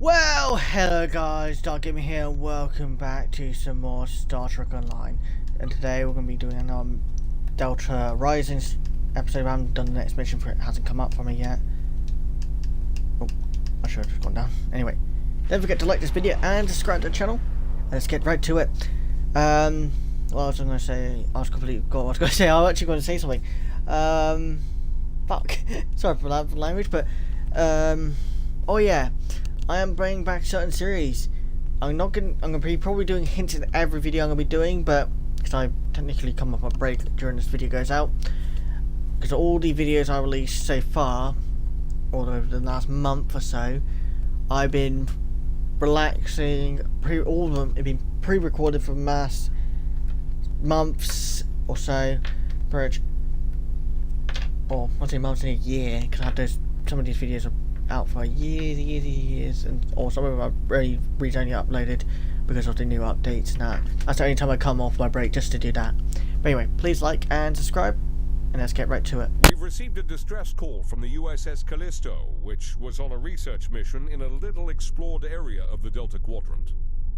Well, hello guys, Dark Gaming here, and welcome back to some more Star Trek Online. And today we're going to be doing an Delta Rising episode. I haven't done the next mission for it, hasn't come up for me yet. Oh, I should have just gone down. Anyway, don't forget to like this video and subscribe to the channel. Let's get right to it. Well, I was going to say, I completely forgot what I was going to say. I was actually going to say something. Fuck. Sorry for that language, but, oh yeah. I am bringing back certain series. I'm gonna be probably doing hints in every video I'm gonna be doing, but because I technically come off a break during this video goes out, because all the videos I released so far, all over the last month or so, I've been relaxing. All of them have been pre-recorded for months or so, or I'll say months in a year, because I have those. Some of these videos are out for years, and or some of them I've really recently uploaded because of the new updates and that. That's the only time I come off my break, just to do that. But anyway, please like and subscribe, and let's get right to it. We've received a distress call from the USS Callisto, which was on a research mission in a little explored area of the Delta Quadrant.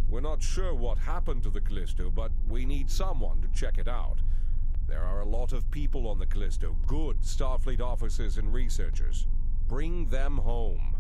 We're not sure what happened to the Callisto, but we need someone to check it out. There are a lot of people on the Callisto, good Starfleet officers and researchers. Bring them home.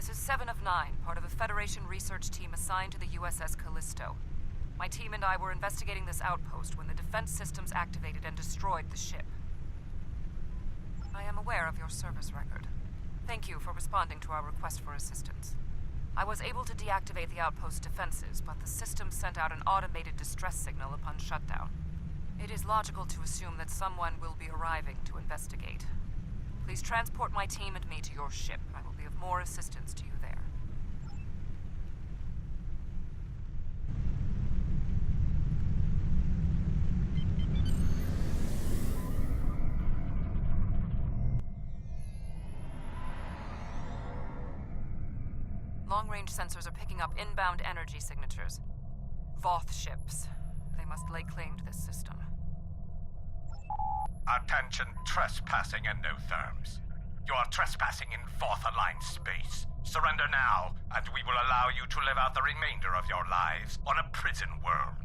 This is 7 of 9, part of a Federation research team assigned to the USS Callisto. My team and I were investigating this outpost when the defense systems activated and destroyed the ship. I am aware of your service record. Thank you for responding to our request for assistance. I was able to deactivate the outpost's defenses, but the system sent out an automated distress signal upon shutdown. It is logical to assume that someone will be arriving to investigate. Please transport my team and me to your ship. I will be of more assistance to you there. Long-range sensors are picking up inbound energy signatures. Voth ships. They must lay claim to this system. Attention, trespassing endotherms. You are trespassing in Voth Alliance space. Surrender now, and we will allow you to live out the remainder of your lives on a prison world.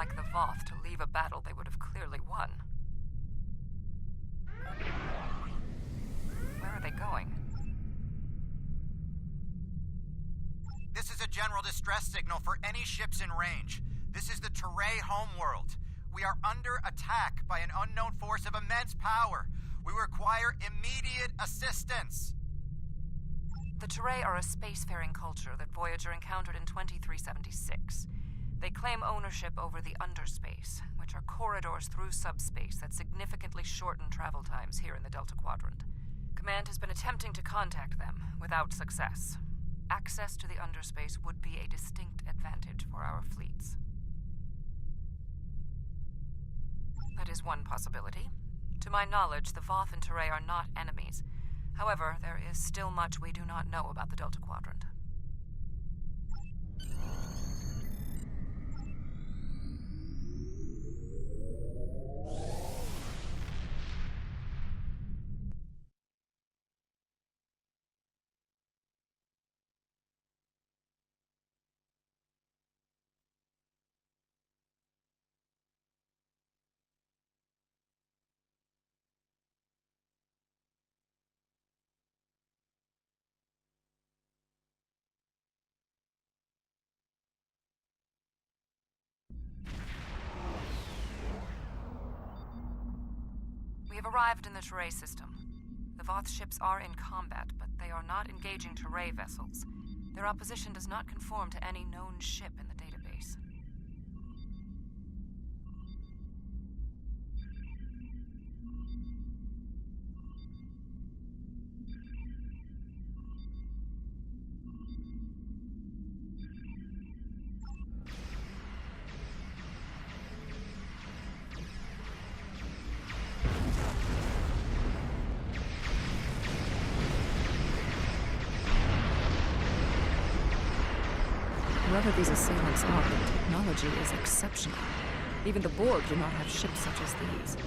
like the Voth to leave a battle they would have clearly won. Where are they going? This is a general distress signal for any ships in range. This is the Teray homeworld. We are under attack by an unknown force of immense power. We require immediate assistance. The Teray are a spacefaring culture that Voyager encountered in 2376. They claim ownership over the underspace, which are corridors through subspace that significantly shorten travel times here in the Delta Quadrant. Command has been attempting to contact them, without success. Access to the underspace would be a distinct advantage for our fleets. That is one possibility. To my knowledge, the Voth and Teray are not enemies. However, there is still much we do not know about the Delta Quadrant. We have arrived in the Teray system. The Voth ships are in combat, but they are not engaging Teray vessels. Their opposition does not conform to any known ship in the database. Whoever these assailants are, their technology is exceptional. Even the Borg do not have ships such as these.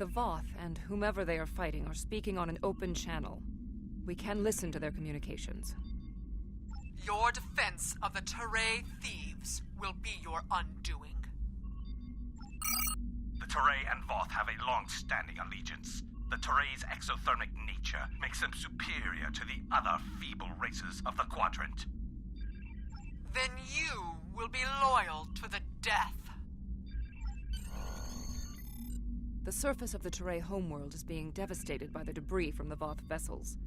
The Voth and whomever they are fighting are speaking on an open channel. We can listen to their communications. Your defense of the Teray thieves will be your undoing. The Teray and Voth have a long-standing allegiance. The Teray's exothermic nature makes them superior to the other feeble races of the Quadrant. Then you will be loyal to the death. The surface of the Teray homeworld is being devastated by the debris from the Voth vessels.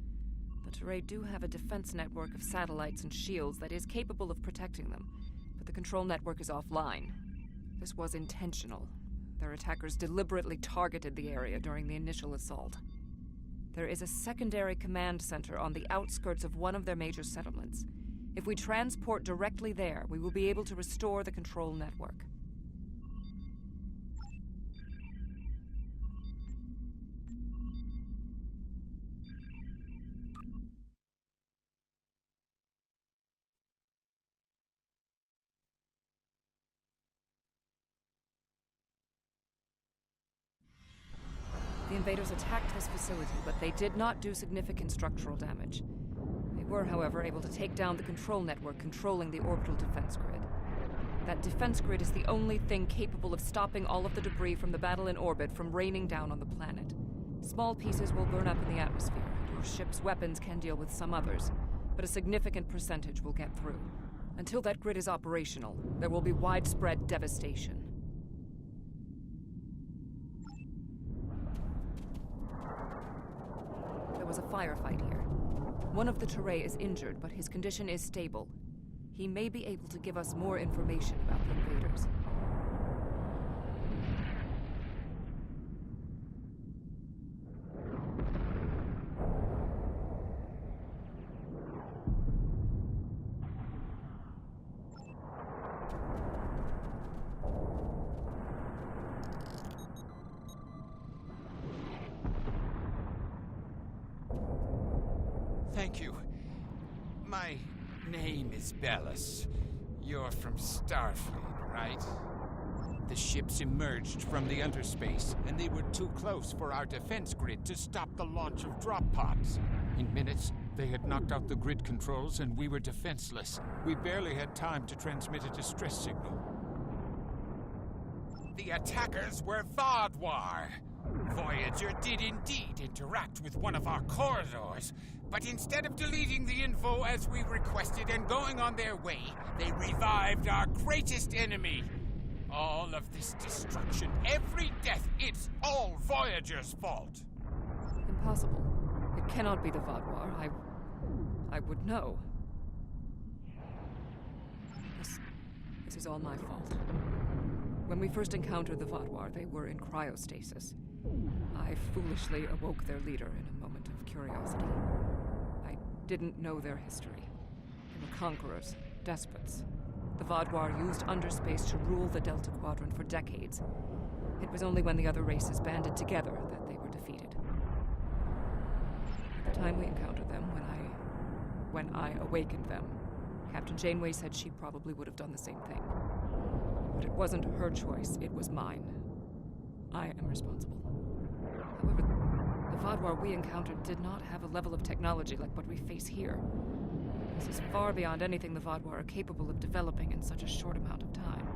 The Teray do have a defense network of satellites and shields that is capable of protecting them, but the control network is offline. This was intentional. Their attackers deliberately targeted the area during the initial assault. There is a secondary command center on the outskirts of one of their major settlements. If we transport directly there, we will be able to restore the control network. The invaders attacked this facility, but they did not do significant structural damage. They were, however, able to take down the control network controlling the orbital defense grid. That defense grid is the only thing capable of stopping all of the debris from the battle in orbit from raining down on the planet. Small pieces will burn up in the atmosphere. Your ship's weapons can deal with some others, but a significant percentage will get through. Until that grid is operational, there will be widespread devastation. There was a firefight here. One of the Teray is injured, but his condition is stable. He may be able to give us more information about the invaders. Thank you. My name is Bellis. You're from Starfleet, right? The ships emerged from the underspace, and they were too close for our defense grid to stop the launch of drop pods. In minutes, they had knocked out the grid controls, and we were defenseless. We barely had time to transmit a distress signal. The attackers were Vaadwaur. Voyager did indeed interact with one of our corridors, but instead of deleting the info as we requested and going on their way, they revived our greatest enemy. All of this destruction, every death, it's all Voyager's fault. Impossible. It cannot be the Vaadwaur. I would know. This is all my fault. When we first encountered the Vaadwaur, they were in cryostasis. I foolishly awoke their leader in a moment of curiosity. I didn't know their history. They were conquerors, despots. The Vaadwaur used underspace to rule the Delta Quadrant for decades. It was only when the other races banded together that they were defeated. At the time we encountered them, when I awakened them, Captain Janeway said she probably would have done the same thing. But it wasn't her choice, it was mine. I am responsible. However, the Vaadwaur we encountered did not have a level of technology like what we face here. This is far beyond anything the Vaadwaur are capable of developing in such a short amount of time.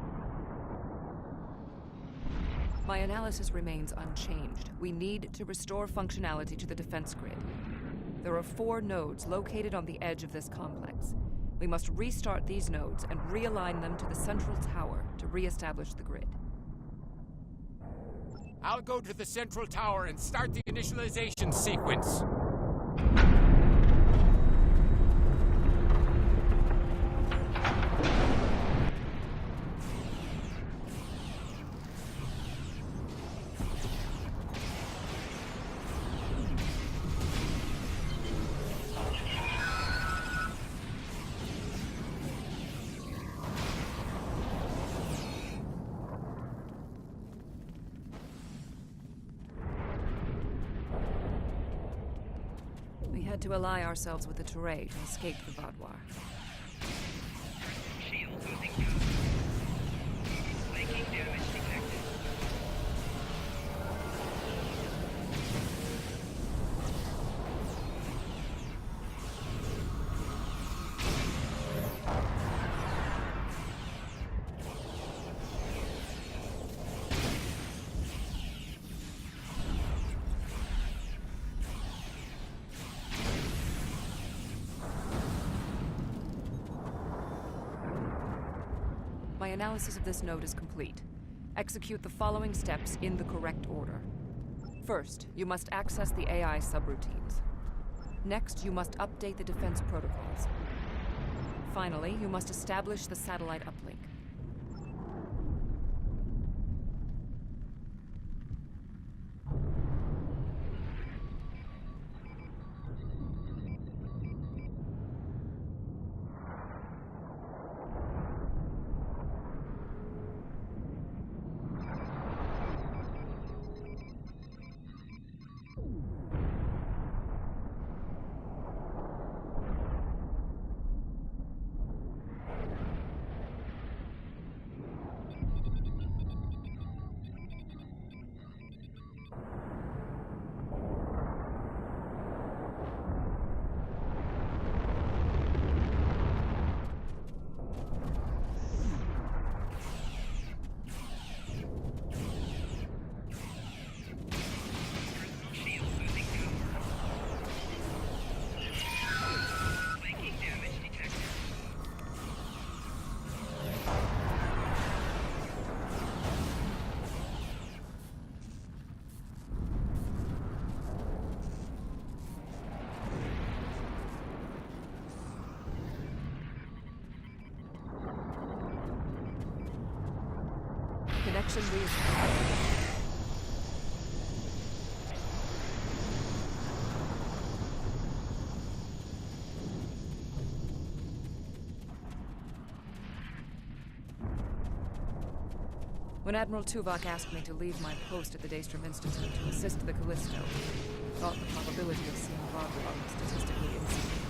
My analysis remains unchanged. We need to restore functionality to the defense grid. There are 4 nodes located on the edge of this complex. We must restart these nodes and realign them to the central tower to re-establish the grid. I'll go to the central tower and start the initialization sequence. We had to ally ourselves with the Teray to escape the Vaadwaur. Shield losing power. Making damage detected. analysis of this node is complete. Execute the following steps in the correct order. First, you must access the AI subroutines. Next, you must update the defense protocols. Finally, you must establish the satellite uplink. Connection reestablished. When Admiral Tuvok asked me to leave my post at the Daystrom Institute to assist the Callisto, I thought the probability of seeing Vaadwaur was statistically insignificant.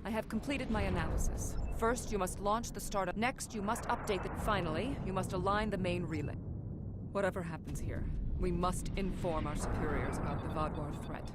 I have completed my analysis. First, you must launch the startup. Next, you must update it. Finally, you must align the main relay. Whatever happens here, we must inform our superiors about the Vaadwaur threat.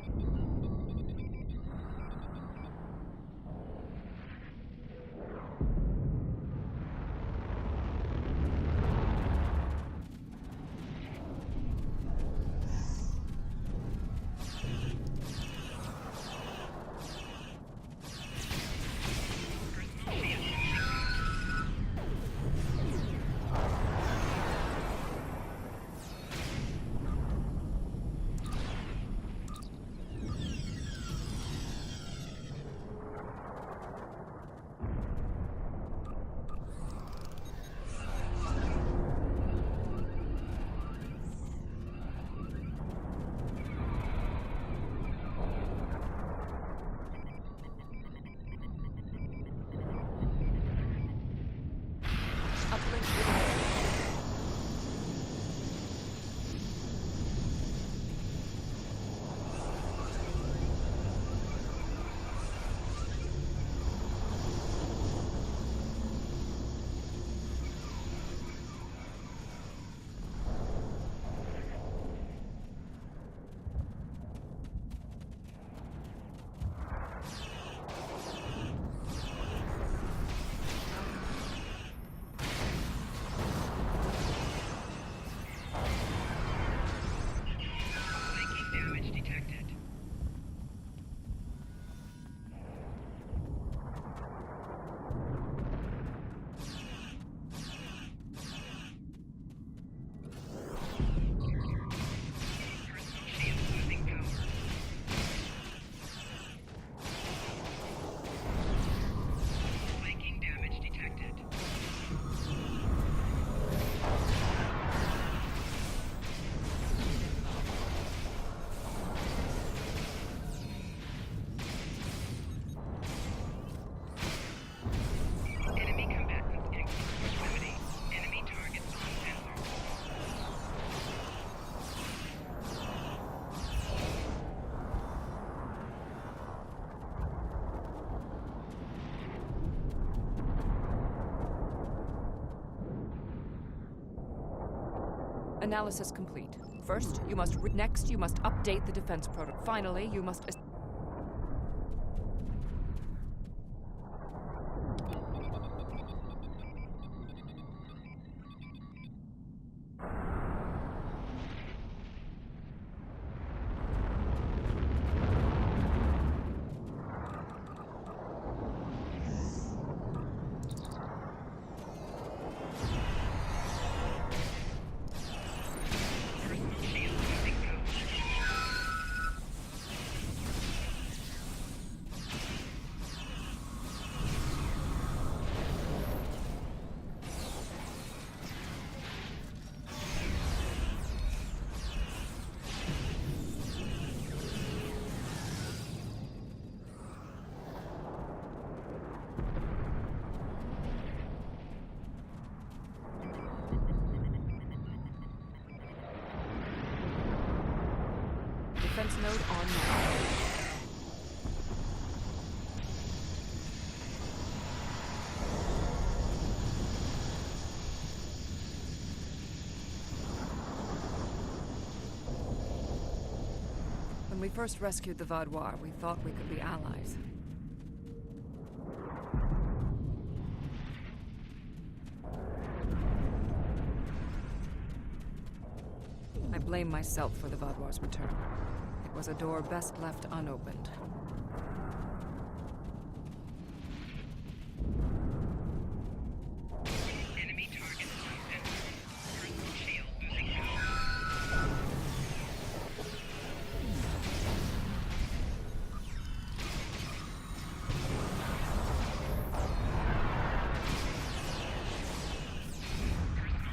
Analysis complete. First, you must next you must update the defense protocol. Finally, you must defense node on now. When we first rescued the Vaudois, we thought we could be allies. I blame myself for the Vaudois' return. It was a door best left unopened. Enemy target identified. Personal shield losing power. Personal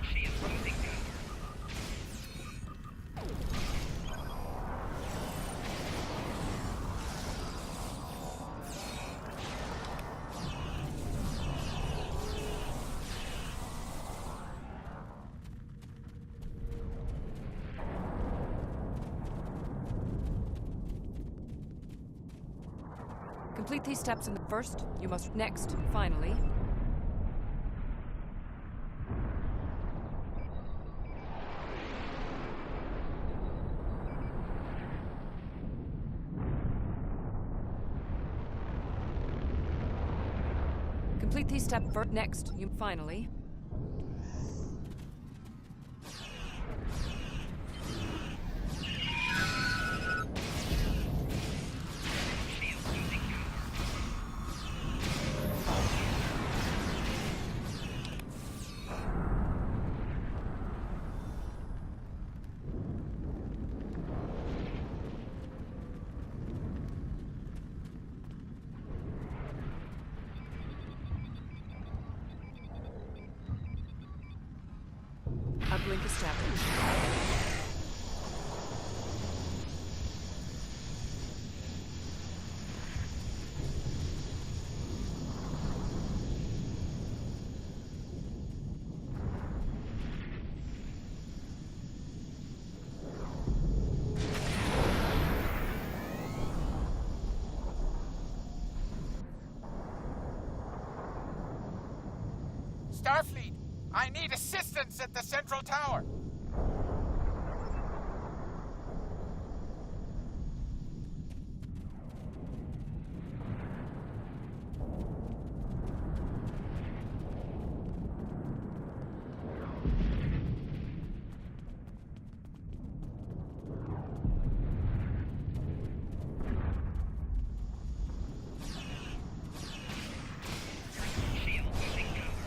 shield losing power. Complete these steps in the first. You must next, finally. Complete these steps first. Next, you finally. Shield losing power. Uplink established. Starfleet, I need assistance at the central tower. Shield losing power.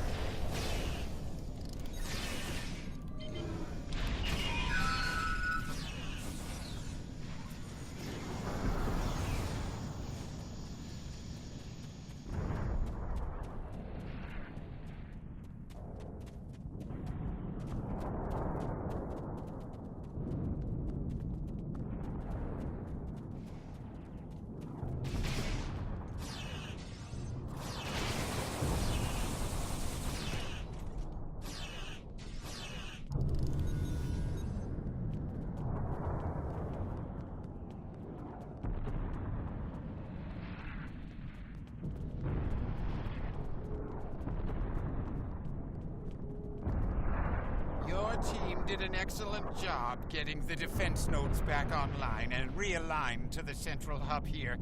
did an excellent job getting the defense nodes back online and realigned to the central hub here.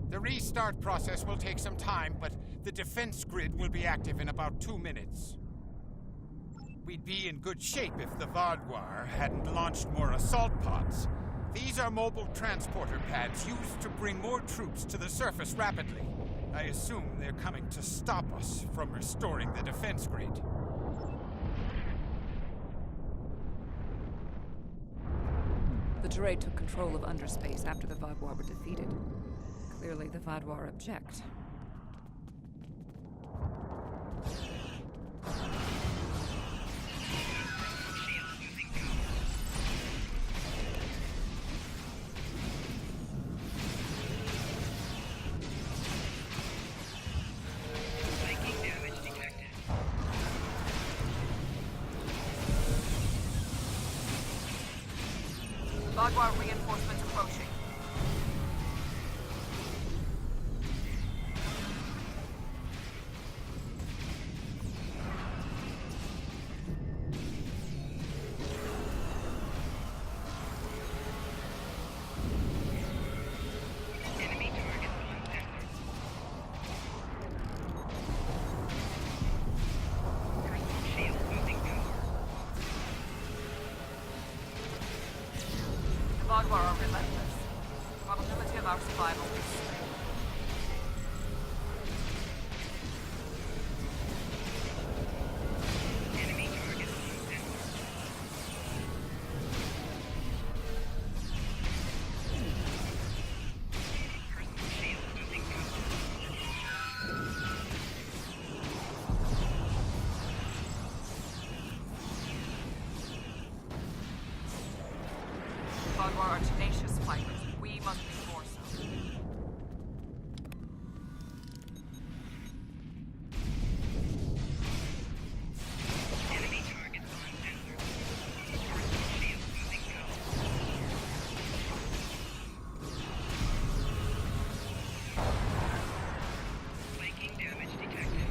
The restart process will take some time, but the defense grid will be active in about 2 minutes. We'd be in good shape if the Vaadwaur hadn't launched more assault pods. These are mobile transporter pads used to bring more troops to the surface rapidly. I assume they're coming to stop us from restoring the defense grid. The Teray took control of Underspace after the Vaadwaur were defeated. Clearly, the Vaadwaur object. Flanking damage detected. Vaadwaur reinforcements approaching. Enemy target on center. Shield losing power. The Vaadwaur are relentless. Probability of our survival is slim. Enemy target on center. Shield losing power. The Vaadwaur are tenacious fighters. We must be more so. Enemy target on center. Shield losing power. Flanking damage detected.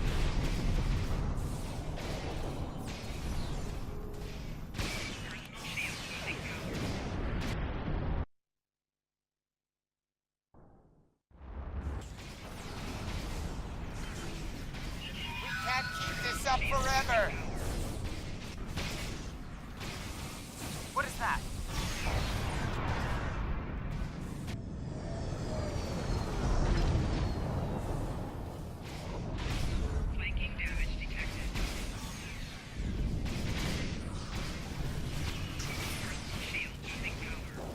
Shield losing power. We can't keep this up forever! What is that? Flanking damage detected. Shield losing power. Shield losing power.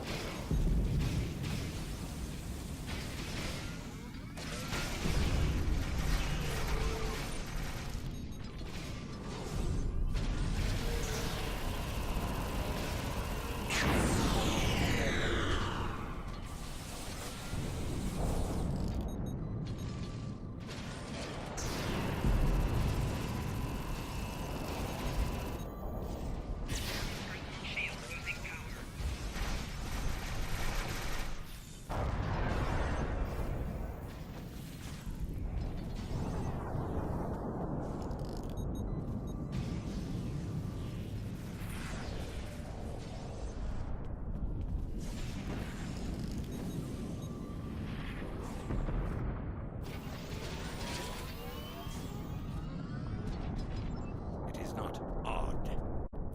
It is not odd.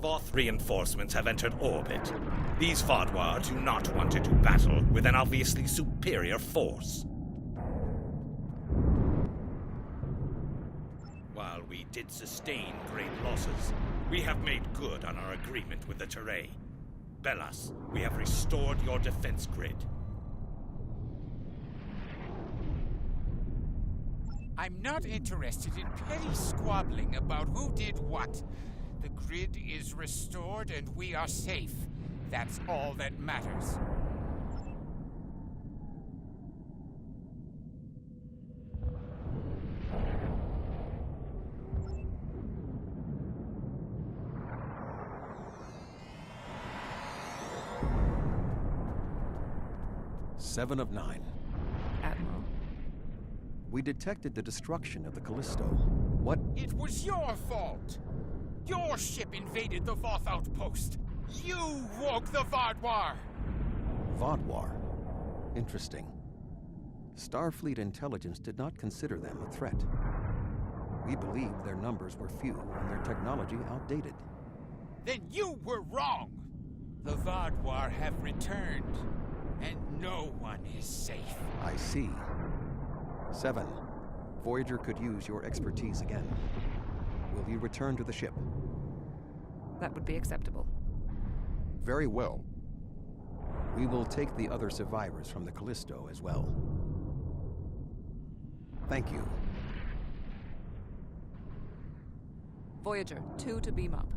Voth reinforcements have entered orbit. These Vaadwaur do not want to do battle with an obviously superior force. While we did sustain great losses, we have made good on our agreement with the Teray. Bellas, we have restored your defense grid. I'm not interested in petty squabbling about who did what. The grid is restored and we are safe. That's all that matters. Seven of 9. Admiral. We detected the destruction of the Callisto. What? It was your fault! Your ship invaded the Voth outpost! You woke the Vaadwaur! Vaadwaur. Interesting. Starfleet intelligence did not consider them a threat. We believed their numbers were few and their technology outdated. Then you were wrong! The Vaadwaur have returned, and no one is safe. I see. 7. Voyager could use your expertise again. Will you return to the ship? That would be acceptable. Very well. We will take the other survivors from the Callisto as well. Thank you. Voyager, 2 to beam up.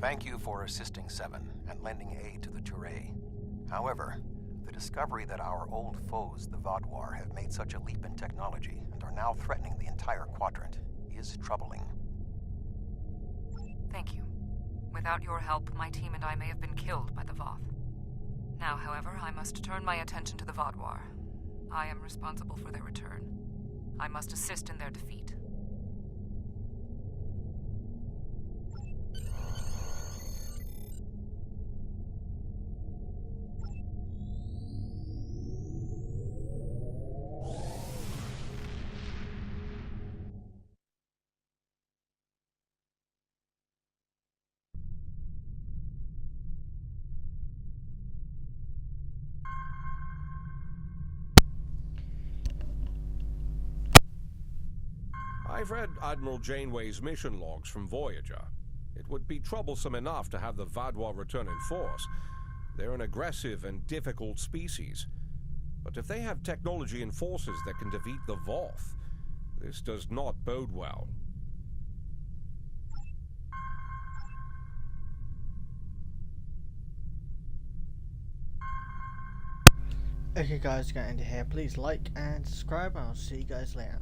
Thank you for assisting 7 and lending aid to the Turay. However, the discovery that our old foes, the Vaadwaur, have made such a leap in technology and are now threatening the entire quadrant is troubling. Thank you. Without your help, my team and I may have been killed by the Voth. Now, however, I must turn my attention to the Vaadwaur. I am responsible for their return. I must assist in their defeat. I've read Admiral Janeway's mission logs from Voyager. It would be troublesome enough to have the Vaadwaur return in force. They're an aggressive and difficult species. But if they have technology and forces that can defeat the Voth, this does not bode well. Okay guys, gonna end it here. Please like and subscribe and I'll see you guys later.